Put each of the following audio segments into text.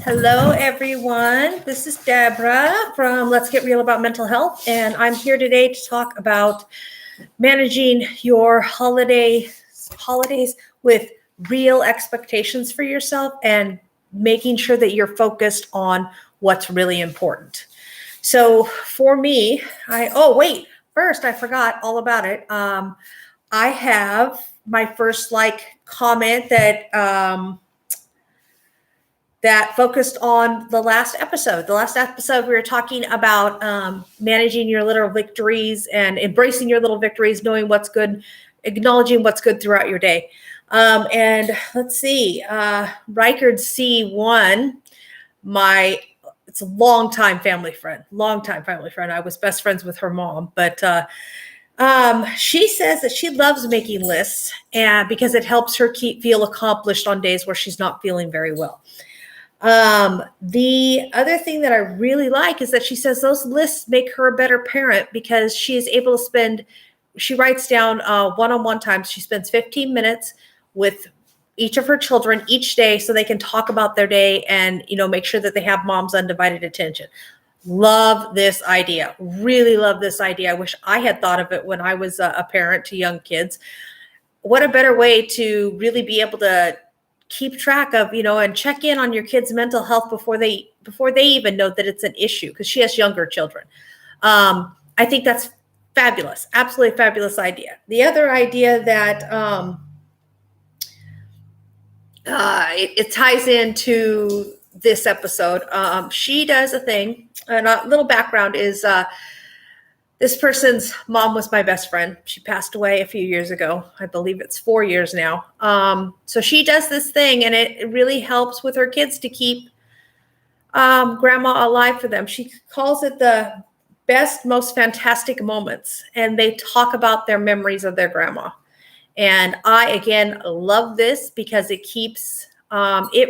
Hello, everyone. This is Deborah from Let's Get Real About Mental Health, and I'm here today to talk about managing your holidays with real expectations for yourself and making sure that you're focused on what's really important. So for me, first I forgot all about it. I have my first comment that focused on the last episode. The last episode, we were talking about managing your little victories and embracing your little victories, knowing what's good, acknowledging what's good throughout your day. And let's see, Reichard C1, it's a longtime family friend. I was best friends with her mom, but she says that she loves making lists and because it helps her feel accomplished on days where she's not feeling very well. The other thing that I really like is that she says those lists make her a better parent because she is able to she writes down one-on-one times. She spends 15 minutes with each of her children each day so they can talk about their day and, make sure that they have mom's undivided attention. Love this idea. Really love this idea. I wish I had thought of it when I was a parent to young kids. What a better way to really be able to keep track of, and check in on your kids' mental health before they even know that it's an issue, because she has younger children. I think that's fabulous. Absolutely fabulous idea. The other idea that it ties into this episode, she does a thing, and a little background is this person's mom was my best friend. She passed away a few years ago. I believe it's 4 years now. So she does this thing, and it really helps with her kids to keep grandma alive for them. She calls it the best, most fantastic moments, and they talk about their memories of their grandma. And I, again, love this because it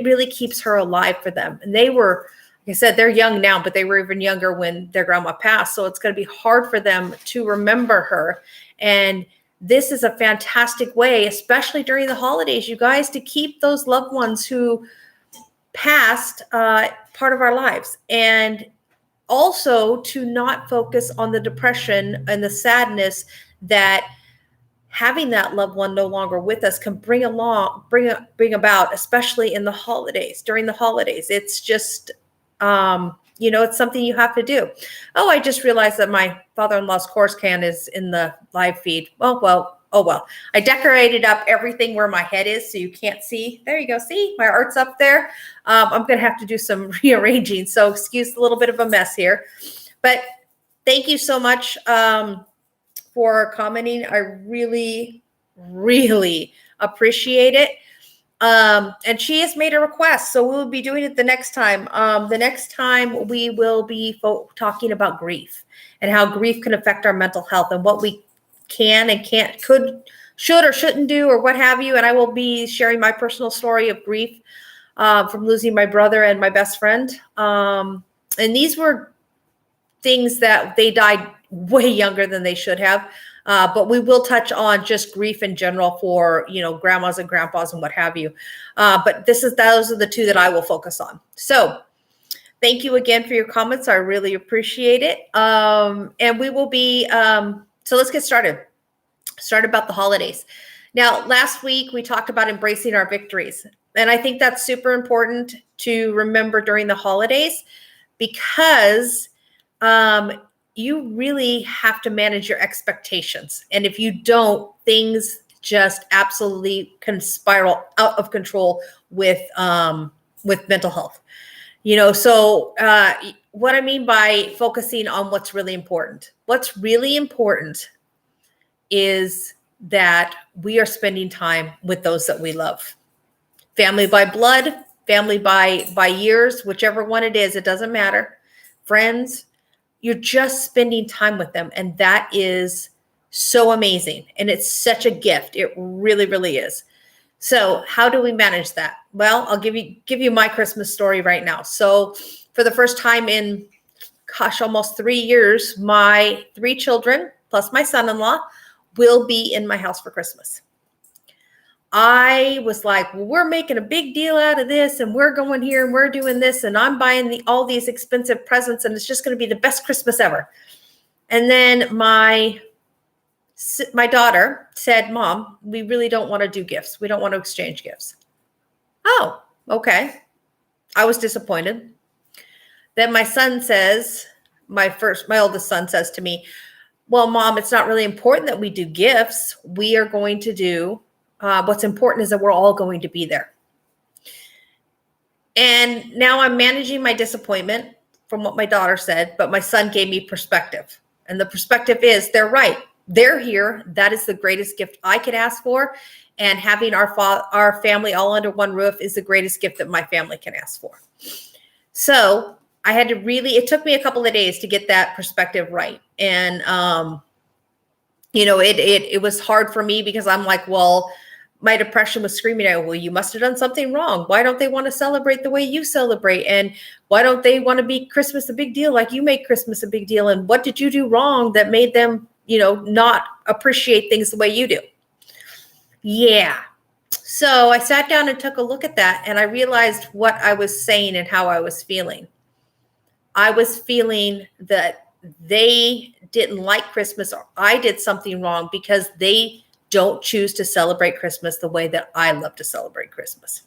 really keeps her alive for them. And they were, like I said, they're young now, but they were even younger when their grandma passed. So it's going to be hard for them to remember her. And this is a fantastic way, especially during the holidays, you guys, to keep those loved ones who passed part of our lives. And also to not focus on the depression and the sadness that having that loved one no longer with us can bring about, especially in the holidays, during the holidays. It's just, it's something you have to do. Oh, I just realized that my father-in-law's course can is in the live feed. Oh, well. I decorated up everything where my head is so you can't see. There you go. See, my art's up there. I'm going to have to do some rearranging. So excuse a little bit of a mess here. But thank you so much for commenting. I really, really appreciate it. And she has made a request, so we'll be doing it the next time. The next time we will be talking about grief and how grief can affect our mental health and what we can and can't, should or shouldn't do or what have you. And I will be sharing my personal story of grief from losing my brother and my best friend. And these were things that they died way younger than they should have. But we will touch on just grief in general for, grandmas and grandpas and what have you. But those are the two that I will focus on. So thank you again for your comments. I really appreciate it. And we will be, so let's get started. Start about the holidays. Now, last week we talked about embracing our victories. And I think that's super important to remember during the holidays because, you really have to manage your expectations. And if you don't, things just absolutely can spiral out of control with mental health. So what I mean by focusing on what's really important. What's really important is that we are spending time with those that we love. Family by blood, family by years, whichever one it is, it doesn't matter. Friends, you're just spending time with them. And that is so amazing. And it's such a gift. It really, really is. So how do we manage that? Well, I'll give you my Christmas story right now. So for the first time in, almost 3 years, my 3 children plus my son-in-law will be in my house for Christmas. I was like, well, we're making a big deal out of this, and we're going here and we're doing this, and I'm buying all these expensive presents, and it's just going to be the best Christmas ever. And then my daughter said, Mom, we really don't want to do gifts. We don't want to exchange gifts. Oh, okay. I was disappointed. Then my son says, my oldest son says to me, well, Mom, it's not really important that we do gifts. We are going to do, what's important is that we're all going to be there. And now I'm managing my disappointment from what my daughter said, but my son gave me perspective. And the perspective is they're right. They're here. That is the greatest gift I could ask for. And having our family all under one roof is the greatest gift that my family can ask for. So I had to it took me a couple of days to get that perspective right. And, it was hard for me because I'm like, well, my depression was screaming at, well, you must have done something wrong. Why don't they want to celebrate the way you celebrate? And why don't they want to make Christmas a big deal like you make Christmas a big deal? And what did you do wrong that made them, not appreciate things the way you do? Yeah. So I sat down and took a look at that, and I realized what I was saying and how I was feeling. I was feeling that they didn't like Christmas, or I did something wrong because they don't choose to celebrate Christmas the way that I love to celebrate Christmas.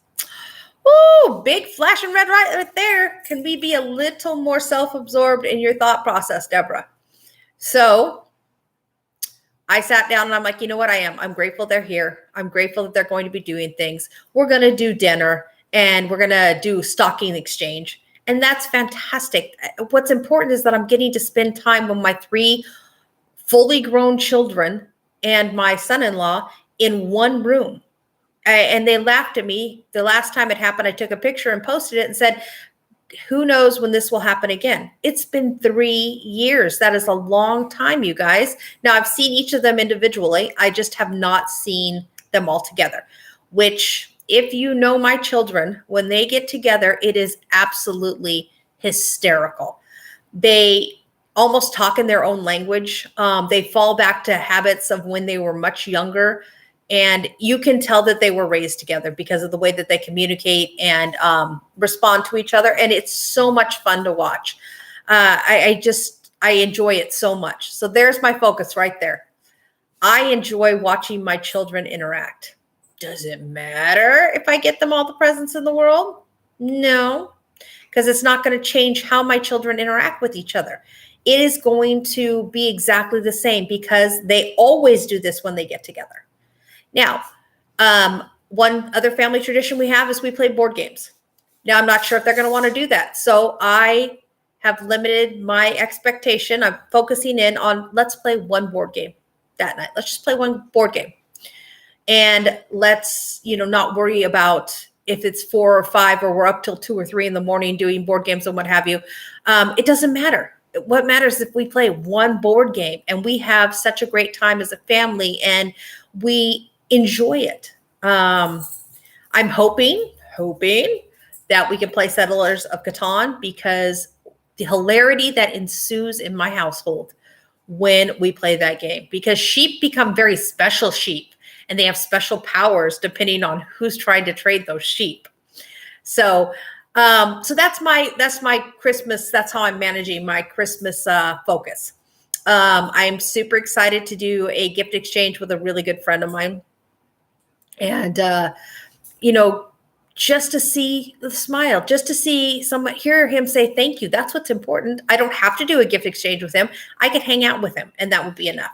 Oh, big flashing red light right there. Can we be a little more self-absorbed in your thought process, Deborah? So I sat down and I'm like, you know what I am? I'm grateful they're here. I'm grateful that they're going to be doing things. We're going to do dinner and we're going to do stocking exchange. And that's fantastic. What's important is that I'm getting to spend time with my 3 fully grown children and my son-in-law in one room. And they laughed at me. The last time it happened, I took a picture and posted it and said, who knows when this will happen again? It's been 3 years. That is a long time, you guys. Now, I've seen each of them individually. I just have not seen them all together, which, if you know my children, when they get together, it is absolutely hysterical. They almost talk in their own language. They fall back to habits of when they were much younger. And you can tell that they were raised together because of the way that they communicate and respond to each other. And it's so much fun to watch. I enjoy it so much. So there's my focus right there. I enjoy watching my children interact. Does it matter if I get them all the presents in the world? No, because it's not going to change how my children interact with each other. It is going to be exactly the same because they always do this when they get together. Now, one other family tradition we have is we play board games. Now, I'm not sure if they're going to want to do that. So I have limited my expectation. I'm focusing in on let's play one board game that night. Let's just play one board game. And let's, not worry about if it's 4 or 5 or we're up till 2 or 3 in the morning doing board games and what have you. It doesn't matter. What matters is if we play one board game and we have such a great time as a family and we enjoy it. I'm hoping that we can play Settlers of Catan because the hilarity that ensues in my household when we play that game, because sheep become very special sheep and they have special powers depending on who's trying to trade those sheep. So that's my Christmas. That's how I'm managing my Christmas focus. I'm super excited to do a gift exchange with a really good friend of mine. And, just to see the smile, just to see hear him say thank you. That's what's important. I don't have to do a gift exchange with him. I could hang out with him and that would be enough.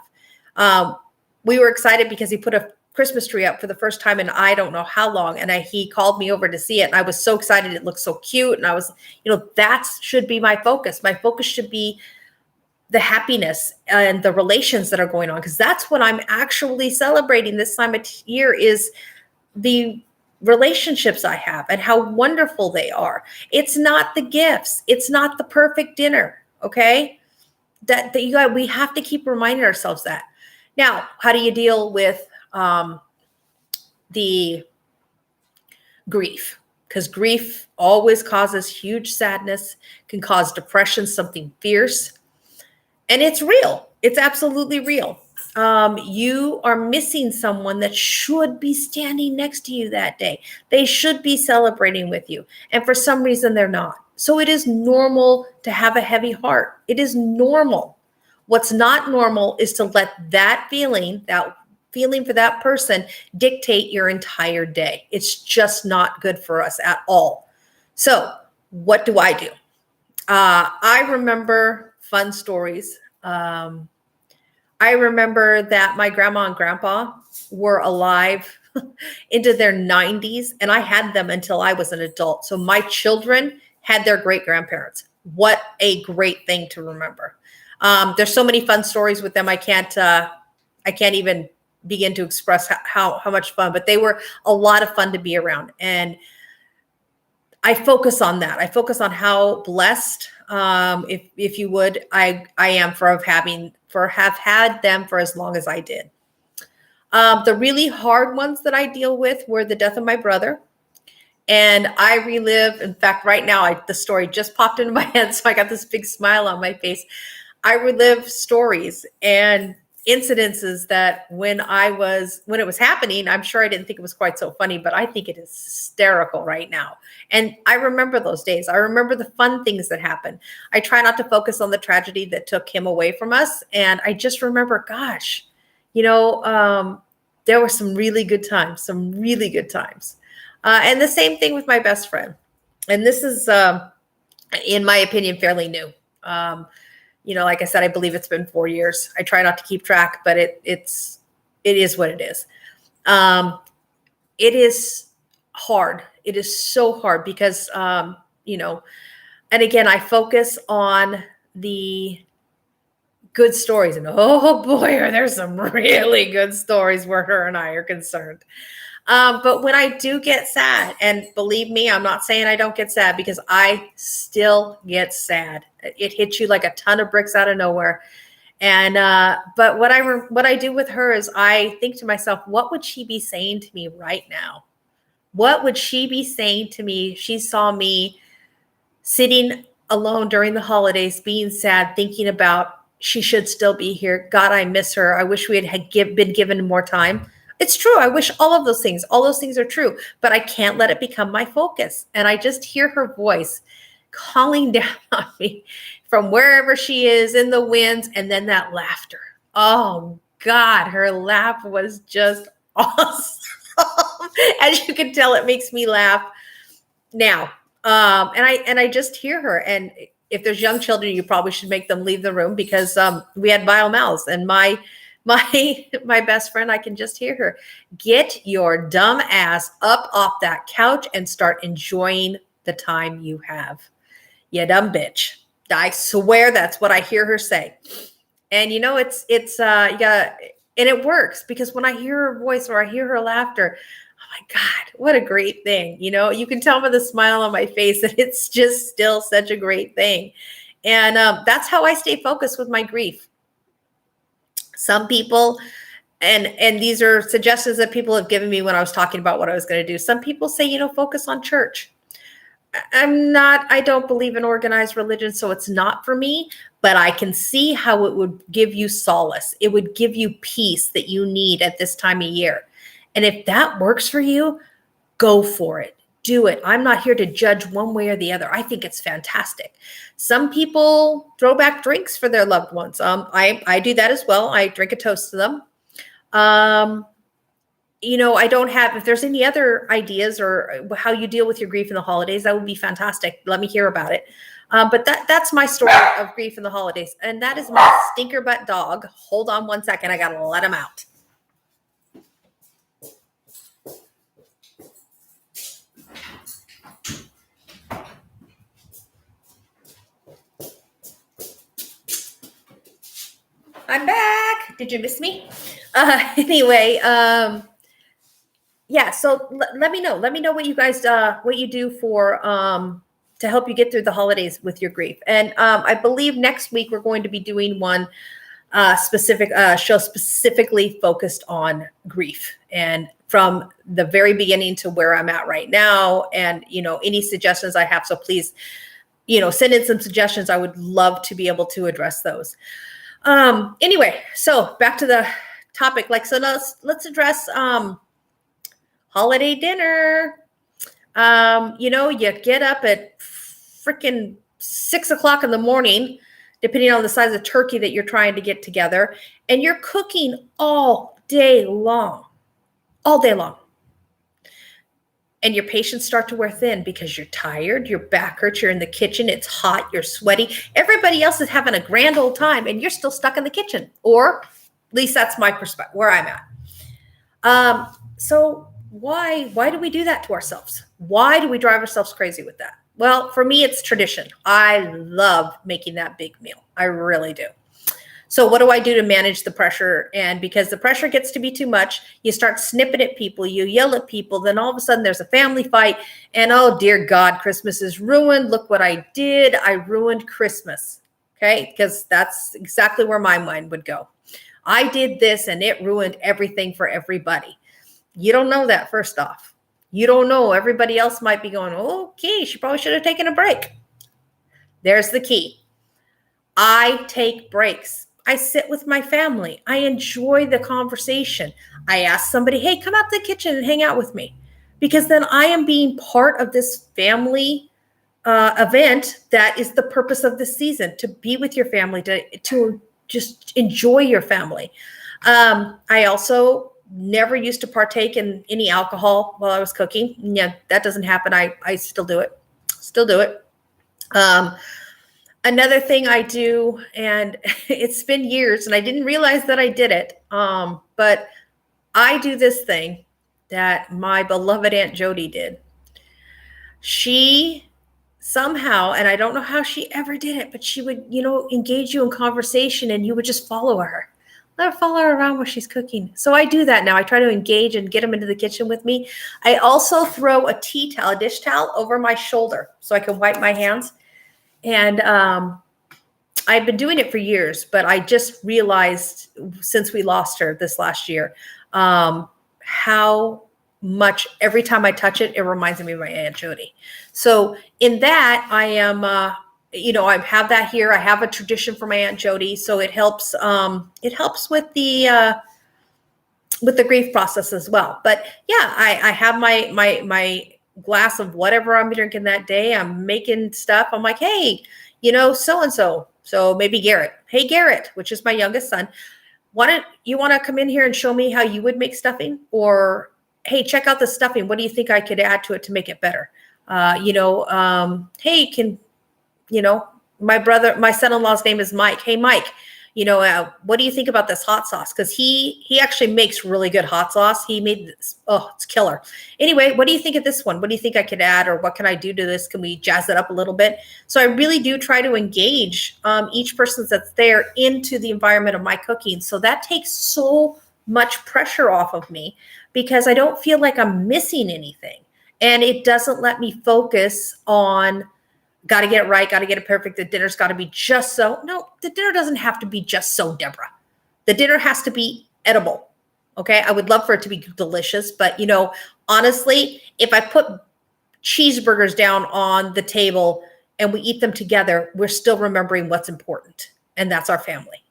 We were excited because he put a Christmas tree up for the first time in I don't know how long. And he called me over to see it. And I was so excited. It looked so cute. And I was, that should be my focus. My focus should be the happiness and the relations that are going on, because that's what I'm actually celebrating this time of year is the relationships I have and how wonderful they are. It's not the gifts. It's not the perfect dinner. Okay. That we have to keep reminding ourselves that. Now, how do you deal with the grief? Because grief always causes huge sadness, can cause depression, something fierce. And it's real. It's absolutely real. You are missing someone that should be standing next to you that day. They should be celebrating with you. And for some reason, they're not. So it is normal to have a heavy heart. It is normal. What's not normal is to let that feeling for that person dictate your entire day. It's just not good for us at all. So what do? I remember fun stories. I remember that my grandma and grandpa were alive into their 90s, and I had them until I was an adult. So my children had their great grandparents. What a great thing to remember. There's so many fun stories with them. I can't even begin to express how much fun, but they were a lot of fun to be around. And I focus on that. I focus on how blessed, if you would, I am have had them for as long as I did. The really hard ones that I deal with were the death of my brother. And I relive, in fact, right now, the story just popped into my head. So I got this big smile on my face. I relive stories and incidences that when it was happening, I'm sure I didn't think it was quite so funny, but I think it is hysterical right now. And I remember those days. I remember the fun things that happened. I try not to focus on the tragedy that took him away from us. And I just remember, gosh, there were some really good times. And the same thing with my best friend. And this is, in my opinion, fairly new. Like I said, I believe it's been 4 years. I try not to keep track, but it is what it is. It is hard. It is so hard because, and again, I focus on the good stories, and oh boy, are there some really good stories where her and I are concerned. But when I do get sad, and believe me, I'm not saying I don't get sad, because I still get sad. It hits you like a ton of bricks out of nowhere. And but what I do with her is I think to myself, what would she be saying to me right now? What would she be saying to me? She saw me sitting alone during the holidays, being sad, thinking about she should still be here. God, I miss her. I wish we had been given more time. It's true. I wish all of those things. All those things are true, but I can't let it become my focus. And I just hear her voice calling down on me from wherever she is in the winds, and then that laughter. Oh God, her laugh was just awesome. As you can tell, it makes me laugh now. And I just hear her. And if there's young children, you probably should make them leave the room, because we had vile mouths. And my best friend, I can just hear her. Get your dumb ass up off that couch and start enjoying the time you have. You dumb bitch. I swear that's what I hear her say. And it's you gotta, and it works, because when I hear her voice or I hear her laughter, oh my God, what a great thing. You can tell by the smile on my face that it's just still such a great thing. And that's how I stay focused with my grief. Some people, and these are suggestions that people have given me when I was talking about what I was going to do. Some people say, focus on church. I don't believe in organized religion, so it's not for me, but I can see how it would give you solace. It would give you peace that you need at this time of year. And if that works for you, go for it. Do it. I'm not here to judge one way or the other. I think it's fantastic. Some people throw back drinks for their loved ones. I do that as well. I drink a toast to them. I don't have, if there's any other ideas or how you deal with your grief in the holidays, that would be fantastic. Let me hear about it. But that's my story of grief in the holidays. And that is my stinker butt dog. Hold on one second. I got to let him out. I'm back. Did you miss me? Anyway, yeah. So let me know. Let me know what you guys, what you do for to help you get through the holidays with your grief. And I believe next week we're going to be doing one specific show specifically focused on grief, and from the very beginning to where I'm at right now. And any suggestions I have. So please, send in some suggestions. I would love to be able to address those. Anyway, so back to the topic. Like, so let's address holiday dinner. You get up at freaking 6 o'clock in the morning, depending on the size of turkey that you're trying to get together, and you're cooking all day long. And your patience start to wear thin because you're tired, your back hurts, you're in the kitchen, it's hot, you're sweaty. Everybody else is having a grand old time and you're still stuck in the kitchen. Or at least that's my perspective, where I'm at. So why do we do that to ourselves? Why do we drive ourselves crazy with that? Well, for me, it's tradition. I love making that big meal. I really do. So what do I do to manage the pressure? And because the pressure gets to be too much, you start snipping at people, you yell at people, then all of a sudden there's a family fight, and oh dear God, Christmas is ruined. Look what I did. I ruined Christmas. Okay, because that's exactly where my mind would go. I did this and it ruined everything for everybody. You don't know that, first off. You don't know. Everybody else might be going, okay, she probably should have taken a break. There's the key. I take breaks. I sit with my family. I enjoy the conversation. I ask somebody, hey, come out to the kitchen and hang out with me. Because then I am being part of this family event that is the purpose of this season, to be with your family, to just enjoy your family. I also never used to partake in any alcohol while I was cooking. Yeah, that doesn't happen. I still do it. Another thing I do, and it's been years and I didn't realize that I did it, but I do this thing that my beloved Aunt Jody did. She somehow, and I don't know how she ever did it, but she would, engage you in conversation and you would just follow her. Let her follow her around while she's cooking. So I do that now. I try to engage and get them into the kitchen with me. I also throw a dish towel over my shoulder so I can wipe my hands. And I've been doing it for years, but I just realized since we lost her this last year, how much every time I touch it, it reminds me of my Aunt Jody. So in that, I am, I have that here. I have a tradition for my Aunt Jody, so it helps. It helps with the grief process as well. But yeah, I have my glass of whatever I'm drinking that day. I'm making stuff. I'm like, hey, so-and-so. So maybe Garrett. Hey, Garrett, which is my youngest son. You want to come in here and show me how you would make stuffing? Or, hey, check out the stuffing. What do you think I could add to it to make it better? Hey, my son-in-law's name is Mike. Hey, Mike, what do you think about this hot sauce? Because he actually makes really good hot sauce. He made this. Oh, it's killer. Anyway, what do you think of this one? What do you think I could add, or what can I do to this? Can we jazz it up a little bit? So I really do try to engage each person that's there into the environment of my cooking. So that takes so much pressure off of me because I don't feel like I'm missing anything. And it doesn't let me focus on got to get it right, got to get it perfect. The dinner's got to be just so. No, the dinner doesn't have to be just so, Deborah. The dinner has to be edible. Okay. I would love for it to be delicious, but honestly, if I put cheeseburgers down on the table and we eat them together, we're still remembering what's important. And that's our family,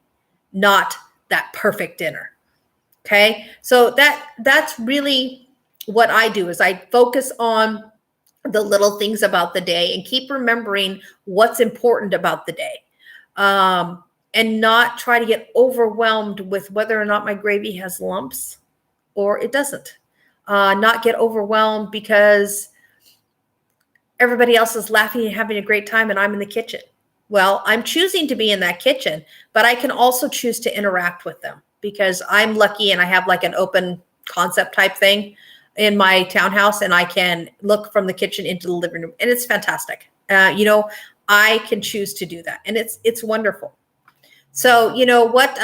not that perfect dinner. Okay. So that's really what I do is I focus on the little things about the day and keep remembering what's important about the day. And not try to get overwhelmed with whether or not my gravy has lumps or it doesn't. Not get overwhelmed because everybody else is laughing and having a great time and I'm in the kitchen. Well, I'm choosing to be in that kitchen, but I can also choose to interact with them because I'm lucky and I have like an open concept type thing in my townhouse, and I can look from the kitchen into the living room, and it's fantastic. I can choose to do that, and it's wonderful. So, what?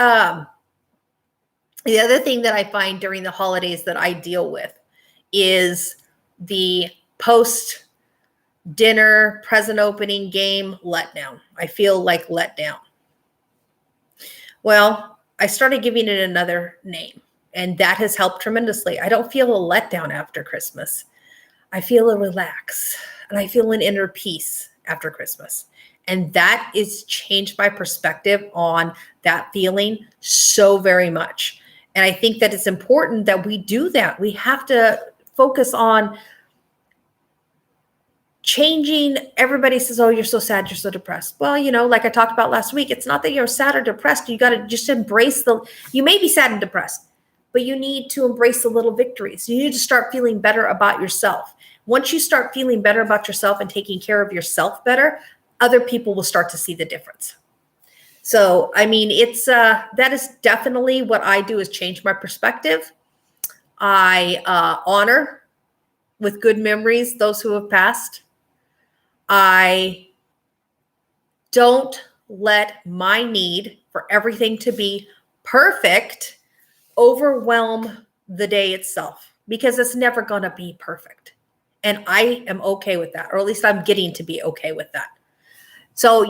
The other thing that I find during the holidays that I deal with is the post-dinner present opening game letdown. I feel like letdown. Well, I started giving it another name. And that has helped tremendously. I don't feel a letdown after Christmas. I feel a relax and I feel an inner peace after Christmas. And that is changed my perspective on that feeling so very much. And I think that it's important that we do that. We have to focus on changing. Everybody says, oh, you're so sad, you're so depressed. Well, like I talked about last week, it's not that you're sad or depressed. You got to just embrace you may be sad and depressed, but you need to embrace the little victories. You need to start feeling better about yourself. Once you start feeling better about yourself and taking care of yourself better, other people will start to see the difference. So, it's that is definitely what I do, is change my perspective. I honor with good memories those who have passed. I don't let my need for everything to be perfect overwhelm the day itself, because it's never going to be perfect. And I am okay with that, or at least I'm getting to be okay with that. So,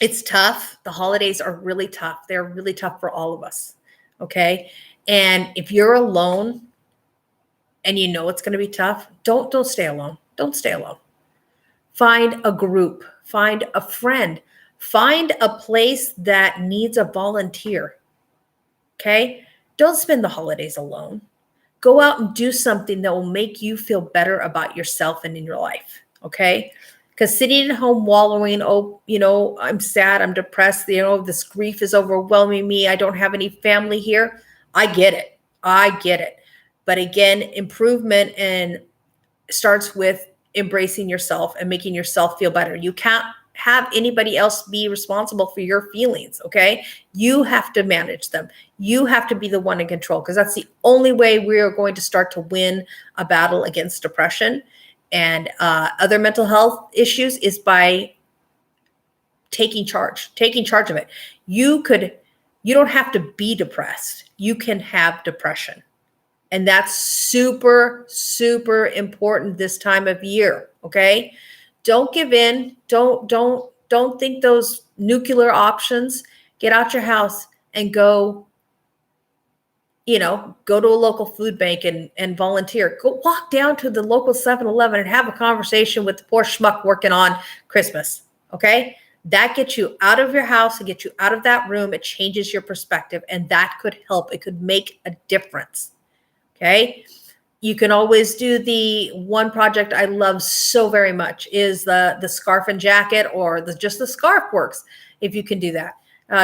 it's tough. The holidays are really tough. They're really tough for all of us. Okay. And if you're alone and it's going to be tough, don't stay alone. Don't stay alone. Find a group, find a friend, find a place that needs a volunteer. Okay. Don't spend the holidays alone. Go out and do something that will make you feel better about yourself and in your life. Okay. Because sitting at home wallowing, I'm sad, I'm depressed, this grief is overwhelming me, I don't have any family here. I get it. But again, improvement and starts with embracing yourself and making yourself feel better. You can't have anybody else be responsible for your feelings, okay? You have to manage them. You have to be the one in control, because that's the only way we are going to start to win a battle against depression and other mental health issues, is by taking charge of it. You don't have to be depressed. You can have depression. And that's super, super important this time of year. Okay. Don't give in. Don't think those nuclear options. Get out your house and go to a local food bank and volunteer. Go walk down to the local 7-Eleven and have a conversation with the poor schmuck working on Christmas. Okay. That gets you out of your house and get you out of that room. It changes your perspective, and that could help. It could make a difference. Okay. You can always do the one project I love so very much is the scarf and jacket, or just the scarf works. If you can do that,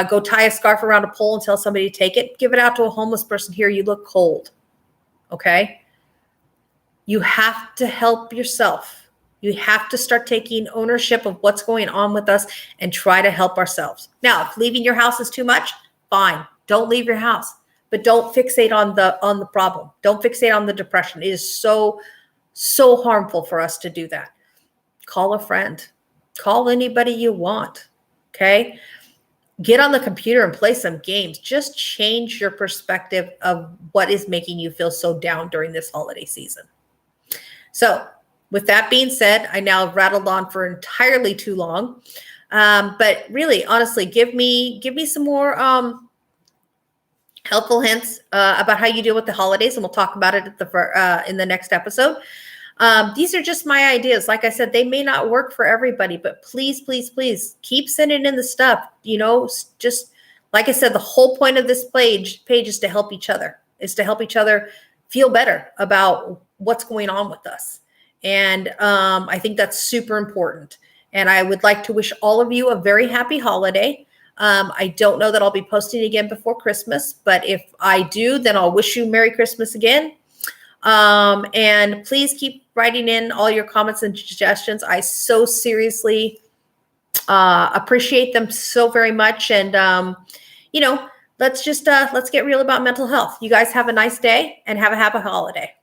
go tie a scarf around a pole and tell somebody to take it. Give it out to a homeless person. Here, you look cold. Okay. You have to help yourself. You have to start taking ownership of what's going on with us and try to help ourselves. Now, if leaving your house is too much, fine. Don't leave your house. But don't fixate on the problem. Don't fixate on the depression. It is so, so harmful for us to do that. Call a friend. Call anybody you want. Okay? Get on the computer and play some games. Just change your perspective of what is making you feel so down during this holiday season. So, with that being said, I now rattled on for entirely too long. But really, honestly, give me some more helpful hints about how you deal with the holidays, and we'll talk about it in the next episode. These are just my ideas. Like I said, they may not work for everybody, but please, please, please keep sending in the stuff. Just like I said, the whole point of this page is to help each other, feel better about what's going on with us. And I think that's super important. And I would like to wish all of you a very happy holiday. I don't know that I'll be posting again before Christmas, but if I do, then I'll wish you Merry Christmas again. And please keep writing in all your comments and suggestions. I so seriously appreciate them so very much. And, let's get real about mental health. You guys have a nice day and have a happy holiday.